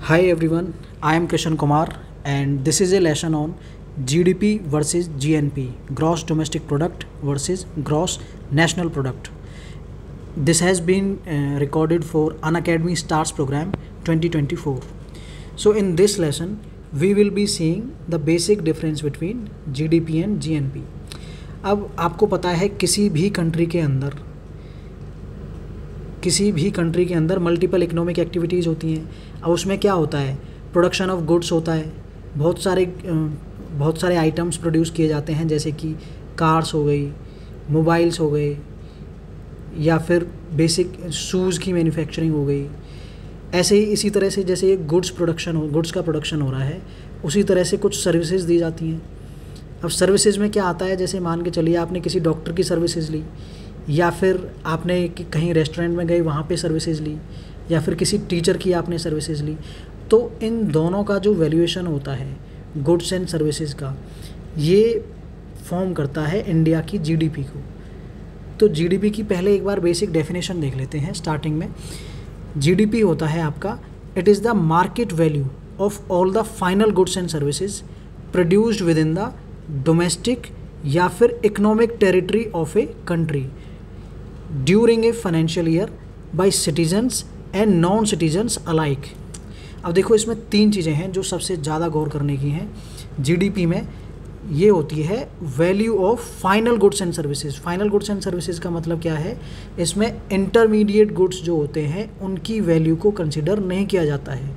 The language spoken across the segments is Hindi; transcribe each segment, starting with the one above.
Hi everyone, I am Krishan Kumar and this is a lesson on GDP versus GNP, Gross Domestic Product versus Gross National Product. This has been recorded for Unacademy Stars program 2024. So in this lesson, we will be seeing the basic difference between GDP and GNP. अब आपको पता है किसी भी कंट्री के अंदर मल्टीपल इकोनॉमिक एक्टिविटीज़ होती हैं। अब उसमें क्या होता है, प्रोडक्शन ऑफ गुड्स होता है, बहुत सारे आइटम्स प्रोड्यूस किए जाते हैं, जैसे कि कार्स हो गई, मोबाइल्स हो गए, या फिर बेसिक शूज़ की मैन्युफैक्चरिंग हो गई। ऐसे ही इसी तरह से जैसे गुड्स का प्रोडक्शन हो रहा है, उसी तरह से कुछ सर्विसेज दी जाती हैं। अब सर्विसेज में क्या आता है, जैसे मान के चलिए आपने किसी डॉक्टर की सर्विसेज ली, या फिर आपने कहीं रेस्टोरेंट में गए वहाँ पे सर्विसेज ली, या फिर किसी टीचर की आपने सर्विसेज ली। तो इन दोनों का जो वैल्यूएशन होता है गुड्स एंड सर्विसेज का, ये फॉर्म करता है इंडिया की जीडीपी को। तो जीडीपी की पहले एक बार बेसिक डेफिनेशन देख लेते हैं। स्टार्टिंग में जीडीपी होता है आपका, it is the market value of all the final goods and services produced within the domestic या फिर economic territory of a country during a financial year by citizens and non citizens alike. अब देखो, इसमें तीन चीज़ें हैं जो सबसे ज़्यादा गौर करने की हैं जीडीपी में। ये होती है value of final goods and services. Final goods and services का मतलब क्या है, इसमें इंटरमीडिएट गुड्स जो होते हैं उनकी वैल्यू को कंसिडर नहीं किया जाता है।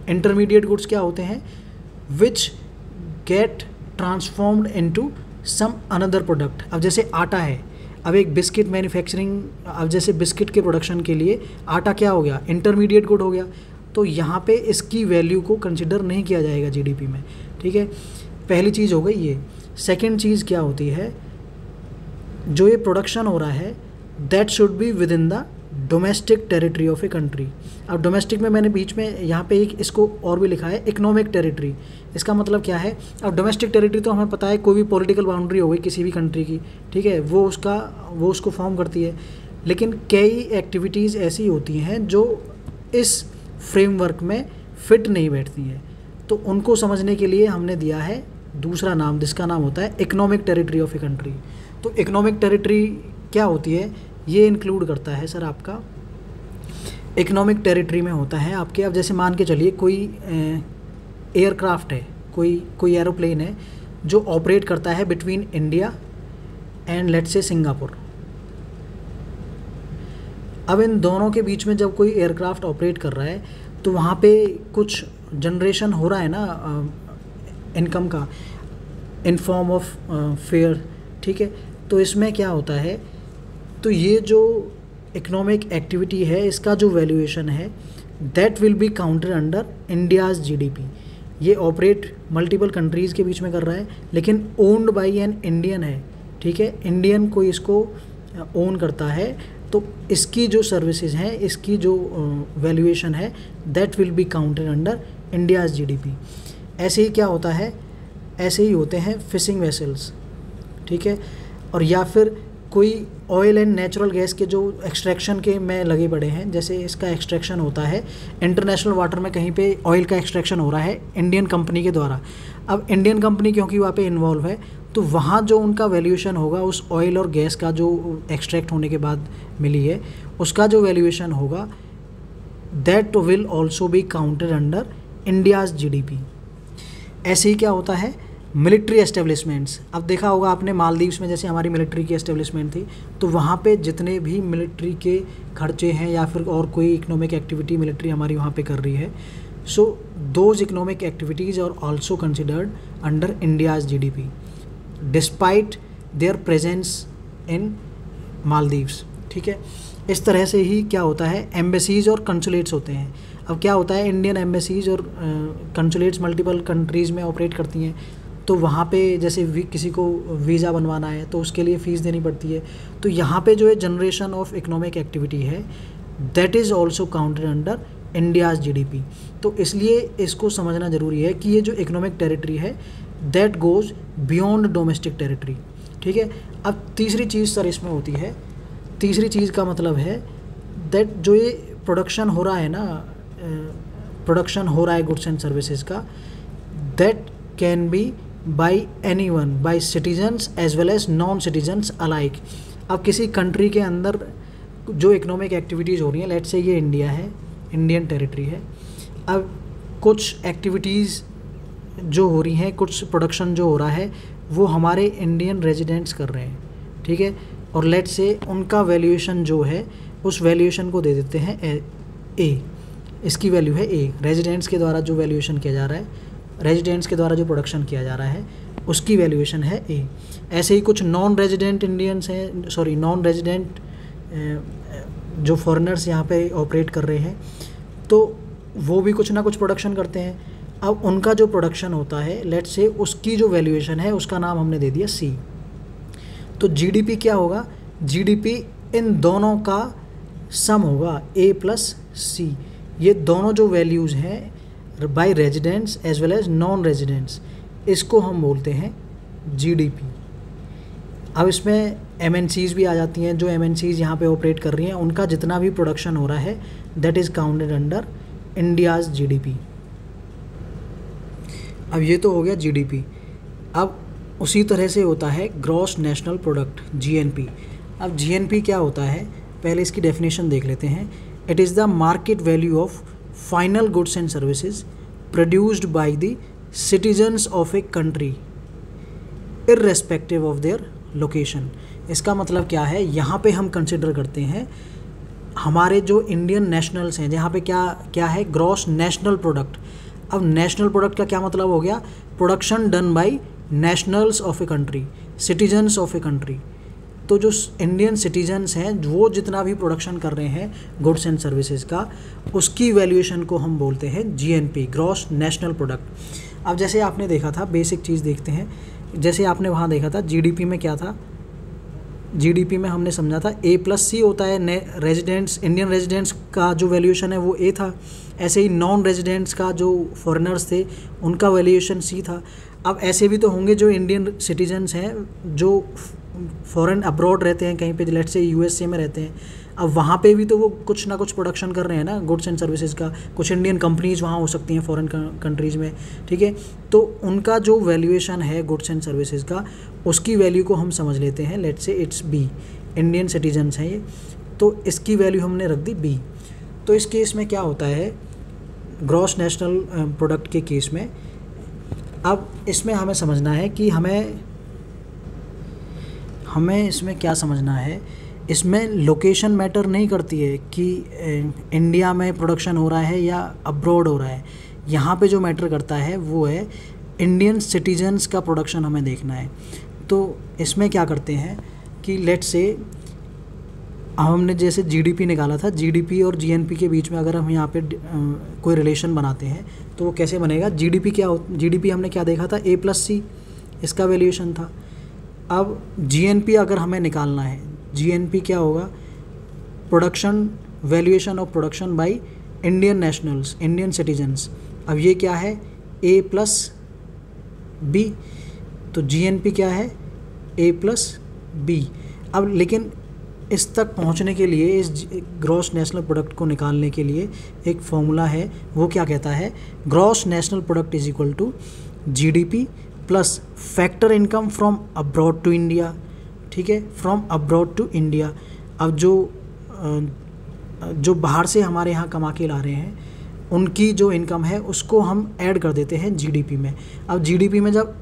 इंटरमीडिएट गुड्स क्या होते हैं, which get transformed into some another product. अब जैसे आटा है, अब एक बिस्किट मैन्युफैक्चरिंग, अब जैसे बिस्किट के प्रोडक्शन के लिए आटा क्या हो गया, इंटरमीडिएट गुड हो गया, तो यहाँ पे इसकी वैल्यू को कंसिडर नहीं किया जाएगा जीडीपी में। ठीक है, पहली चीज़ हो गई ये। सेकंड चीज़ क्या होती है, जो ये प्रोडक्शन हो रहा है that should be with in the domestic territory of a country. अब डोमेस्टिक में मैंने बीच में यहाँ पे एक इसको और भी लिखा है इकोनॉमिक टेरिटरी। इसका मतलब क्या है, अब डोमेस्टिक टेरिटरी तो हमें पता है कोई भी पॉलिटिकल बाउंड्री हो गई किसी भी कंट्री की, ठीक है, वो उसको फॉर्म करती है। लेकिन कई एक्टिविटीज़ ऐसी होती हैं जो इस फ्रेमवर्क में फिट नहीं बैठती हैं, तो उनको समझने के लिए हमने दिया है दूसरा नाम, जिसका नाम होता है economic territory of a country. तो इकोनॉमिक टेरिटरी क्या होती है, ये इंक्लूड करता है सर आपका, इकोनॉमिक टेरिटरी में होता है आपके, अब जैसे मान के चलिए कोई एयरक्राफ्ट है, कोई एरोप्लेन है जो ऑपरेट करता है between India and let's say Singapore. अब इन दोनों के बीच में जब कोई एयरक्राफ्ट ऑपरेट कर रहा है तो वहाँ पे कुछ जनरेशन हो रहा है ना इनकम का, इन फॉर्म ऑफ फेयर। ठीक है, तो इसमें क्या होता है, तो ये जो इकोनॉमिक एक्टिविटी है इसका जो वैल्यूएशन है that will be counted under India's GDP. ये ऑपरेट मल्टीपल कंट्रीज़ के बीच में कर रहा है, लेकिन ओन्ड बाई एन इंडियन है। ठीक है, इंडियन कोई इसको ओन करता है, तो इसकी जो सर्विसेज हैं, इसकी जो वैल्यूएशन है that will be counted under India's GDP. ऐसे ही क्या होता है, ऐसे ही होते हैं फिशिंग वेसल्स। ठीक है, और या फिर कोई ऑयल एंड नेचुरल गैस के जो एक्सट्रैक्शन के में लगे पड़े हैं, जैसे इसका एक्सट्रैक्शन होता है इंटरनेशनल वाटर में, कहीं पे ऑयल का एक्सट्रैक्शन हो रहा है इंडियन कंपनी के द्वारा। अब इंडियन कंपनी क्योंकि वहाँ पे इन्वॉल्व है, तो वहाँ जो उनका वैल्यूएशन होगा उस ऑयल और गैस का जो एक्सट्रैक्ट होने के बाद मिली है, उसका जो वैल्यूएशन होगा that will also be counted under India's GDP. ऐसे ही क्या होता है, मिलिट्री एस्टेब्लिशमेंट्स। अब देखा होगा आपने मालदीव्स में जैसे हमारी मिलिट्री की एस्टेब्लिशमेंट थी, तो वहाँ पे जितने भी मिलिट्री के खर्चे हैं या फिर और कोई इकोनॉमिक एक्टिविटी मिलिट्री हमारी वहाँ पे कर रही है, so those economic activities are also considered under India's GDP despite their presence in Maldives. ठीक है, इस तरह से ही क्या होता है, एम्बेसीज और कंसुलेट्स होते हैं। अब क्या होता है, इंडियन एम्बेसीज और कंसुलेट्स मल्टीपल कंट्रीज़ में ऑपरेट करती हैं, तो वहाँ पे जैसे किसी को वीज़ा बनवाना है तो उसके लिए फ़ीस देनी पड़ती है। तो यहाँ पे जो है जनरेशन ऑफ इकोनॉमिक एक्टिविटी है that is also counted under India's GDP. तो इसलिए इसको समझना ज़रूरी है कि ये जो इकोनॉमिक टेरिटरी है that goes beyond domestic territory. ठीक है, अब तीसरी चीज़ सर इसमें होती है, तीसरी चीज़ का मतलब है दैट जो ये प्रोडक्शन हो रहा है ना प्रोडक्शन हो रहा है गुड्स एंड सर्विसेज का, that can be by anyone, by citizens as well as non citizens alike. अब किसी कंट्री के अंदर जो इकोनॉमिक एक्टिविटीज़ हो रही हैं, लेट से ये इंडिया है, इंडियन टेरिटरी है, अब कुछ एक्टिविटीज़ जो हो रही हैं, कुछ प्रोडक्शन जो हो रहा है वो हमारे इंडियन रेजिडेंट्स कर रहे हैं, ठीक है, और लेट से उनका वैल्यूएशन जो है उस वैल्यूएशन को दे देते हैं ए, इसकी वैल्यू है ए। रेजिडेंट्स के द्वारा जो वैल्यूएशन किया जा रहा है, रेजिडेंट्स के द्वारा जो प्रोडक्शन किया जा रहा है उसकी वैल्यूएशन है ए। ऐसे ही कुछ नॉन रेजिडेंट इंडियंस हैं, सॉरी नॉन रेजिडेंट जो फॉरेनर्स यहाँ पे ऑपरेट कर रहे हैं, तो वो भी कुछ ना कुछ प्रोडक्शन करते हैं। अब उनका जो प्रोडक्शन होता है, लेट से उसकी जो वैल्यूएशन है उसका नाम हमने दे दिया सी। तो जीडीपी क्या होगा, जीडीपी इन दोनों का सम होगा ए प्लस सी। ये दोनों जो वैल्यूज़ हैं by residents as well as non residents, इसको हम बोलते हैं जीडीपी। अब इसमें एमएनसीज़ भी आ जाती हैं, जो एमएनसीज़ यहाँ पे ऑपरेट कर रही हैं उनका जितना भी प्रोडक्शन हो रहा है that is counted under India's GDP. अब ये तो हो गया जीडीपी। अब उसी तरह से होता है ग्रॉस नेशनल प्रोडक्ट, जीएनपी। अब जीएनपी क्या होता है, पहले इसकी डेफिनेशन देख लेते हैं। It is the market value of final goods and services produced by the citizens of a country irrespective of their location. इसका मतलब क्या है, यहाँ पे हम कंसिडर करते हैं हमारे जो इंडियन नेशनल्स हैं, जहाँ पे क्या क्या है, ग्रॉस नेशनल प्रोडक्ट। अब नेशनल प्रोडक्ट का क्या मतलब हो गया, production done by nationals of a country, citizens of a country. तो जो इंडियन सिटीजन्स हैं वो जितना भी प्रोडक्शन कर रहे हैं गुड्स एंड सर्विसेज का, उसकी वैल्यूएशन को हम बोलते हैं जीएनपी, ग्रॉस नेशनल प्रोडक्ट। अब जैसे आपने देखा था, बेसिक चीज़ देखते हैं, जैसे आपने वहाँ देखा था जीडीपी में क्या था, जीडीपी में हमने समझा था ए प्लस सी होता है। रेजिडेंट्स, इंडियन रेजिडेंट्स का जो वैल्यूएशन है वो ए था, ऐसे ही नॉन रेजिडेंट्स का जो फॉरेनर्स थे उनका वैल्यूएशन सी था। अब ऐसे भी तो होंगे जो इंडियन सिटीजन्स हैं जो फॉरेन अब्रॉड रहते हैं, कहीं पे लेट्स से यूएसए में रहते हैं, अब वहाँ पे भी तो वो कुछ ना कुछ प्रोडक्शन कर रहे हैं ना गुड्स एंड सर्विसेज का। कुछ इंडियन कंपनीज़ वहाँ हो सकती हैं फॉरेन कंट्रीज़ में, ठीक है, तो उनका जो वैल्यूएशन है गुड्स एंड सर्विसेज का, उसकी वैल्यू को हम समझ लेते हैं, let's say it's B. Indian citizens हैं ये, तो इसकी वैल्यू हमने रख दी बी। तो इस केस में क्या होता है, ग्रॉस नेशनल प्रोडक्ट के केस में, अब इसमें हमें समझना है कि हमें इसमें क्या समझना है, इसमें लोकेशन मैटर नहीं करती है कि इंडिया में प्रोडक्शन हो रहा है या अब्रॉड हो रहा है। यहाँ पे जो मैटर करता है वो है इंडियन सिटीजन्स का प्रोडक्शन हमें देखना है। तो इसमें क्या करते हैं कि लेट्स से हमने जैसे जीडीपी निकाला था, जीडीपी और जीएनपी के बीच में अगर हम यहाँ पे कोई रिलेशन बनाते हैं तो वो कैसे बनेगा, जीडीपी हमने क्या देखा था, ए प्लस सी, इसका वैल्यूएशन था। अब जीएनपी अगर हमें निकालना है, जीएनपी क्या होगा, production, valuation of production by Indian nationals, Indian citizens. अब ये क्या है, ए प्लस बी, तो जीएनपी क्या है, ए प्लस बी। अब लेकिन इस तक पहुंचने के लिए, इस ग्रॉस नेशनल प्रोडक्ट को निकालने के लिए एक फॉर्मूला है, वो क्या कहता है, gross national product is equal to GDP plus factor income from abroad to India, ठीक है, फ्रॉम अब्रॉड टू इंडिया। अब जो बाहर से हमारे यहाँ कमा के ला रहे हैं उनकी जो इनकम है उसको हम ऐड कर देते हैं जीडीपी में। अब जीडीपी में जब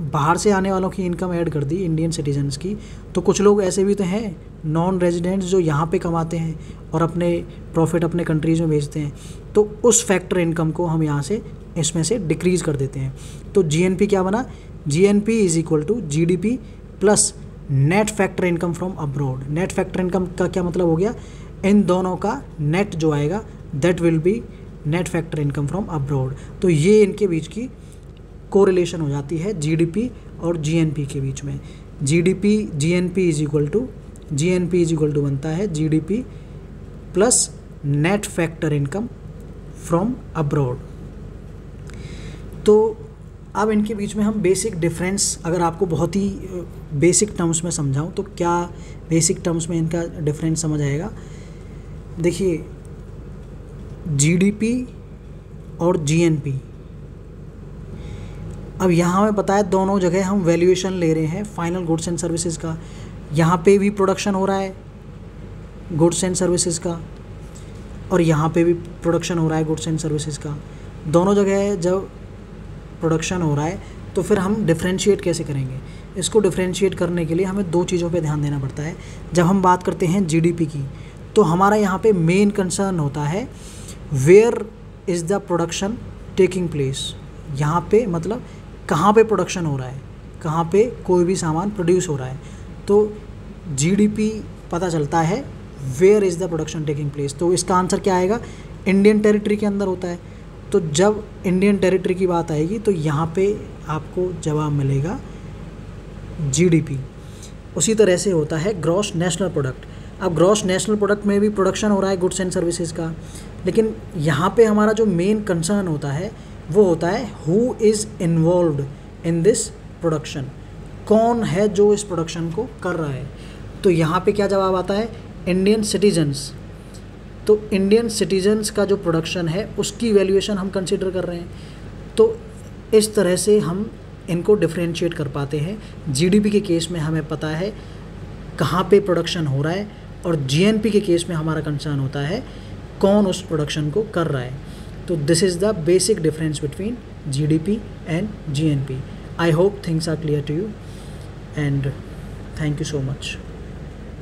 बाहर से आने वालों की इनकम ऐड कर दी, इंडियन सिटीजन्स की, तो कुछ लोग ऐसे भी तो हैं नॉन रेजिडेंट्स जो यहाँ पे कमाते हैं और अपने प्रॉफिट अपने कंट्रीज़ में भेजते हैं, तो उस फैक्टर इनकम को हम यहाँ से इसमें से डिक्रीज़ कर देते हैं। तो जीएनपी क्या बना, GNP is equal to GDP plus net factor income from abroad. Net factor income का क्या मतलब हो गया, इन दोनों का नेट जो आएगा that will be net factor income from abroad. तो ये इनके बीच की कोरिलेशन हो जाती है जीडीपी और जीएनपी के बीच में। जीएनपी इज इक्वल टू बनता है GDP plus net factor income from abroad. तो अब इनके बीच में हम बेसिक डिफरेंस, अगर आपको बहुत ही बेसिक टर्म्स में समझाऊं तो क्या बेसिक टर्म्स में इनका डिफरेंस समझ आएगा। देखिए, जीडीपी और जीएनपी। अब यहाँ हमें पता है दोनों जगह हम वैल्यूएशन ले रहे हैं फाइनल गुड्स एंड सर्विसेज का। यहाँ पे भी प्रोडक्शन हो रहा है गुड्स एंड सर्विसेज का, और यहाँ पे भी प्रोडक्शन हो रहा है गुड्स एंड सर्विसेज का। दोनों जगह जब प्रोडक्शन हो रहा है तो फिर हम डिफ्रेंशिएट कैसे करेंगे? इसको डिफ्रेंशिएट करने के लिए हमें दो चीज़ों पे ध्यान देना पड़ता है। जब हम बात करते हैं जीडीपी की, तो हमारा यहाँ पे मेन कंसर्न होता है where is the production taking place. यहाँ पे मतलब कहाँ पे प्रोडक्शन हो रहा है, कहाँ पे कोई भी सामान प्रोड्यूस हो रहा है। तो जीडीपी पता चलता है where is the production taking place. तो इसका आंसर क्या आएगा? इंडियन टेरिटरी के अंदर होता है। तो जब इंडियन टेरिटरी की बात आएगी तो यहाँ पे आपको जवाब मिलेगा जीडीपी। उसी तरह से होता है ग्रॉस नेशनल प्रोडक्ट। अब ग्रॉस नेशनल प्रोडक्ट में भी प्रोडक्शन हो रहा है गुड्स एंड सर्विसेज का, लेकिन यहाँ पे हमारा जो मेन कंसर्न होता है वो होता है who is involved in this production. कौन है जो इस प्रोडक्शन को कर रहा है? तो यहाँ पे क्या जवाब आता है? Indian citizens. तो इंडियन सिटीजन्स का जो प्रोडक्शन है उसकी वैल्यूएशन हम कंसिडर कर रहे हैं। तो इस तरह से हम इनको डिफरेंशिएट कर पाते हैं। जीडीपी के केस में हमें पता है कहाँ पे प्रोडक्शन हो रहा है, और जीएनपी के केस में हमारा कंसर्न होता है कौन उस प्रोडक्शन को कर रहा है। तो this is the basic difference between GDP and GNP. I hope things are clear to you and thank you so much.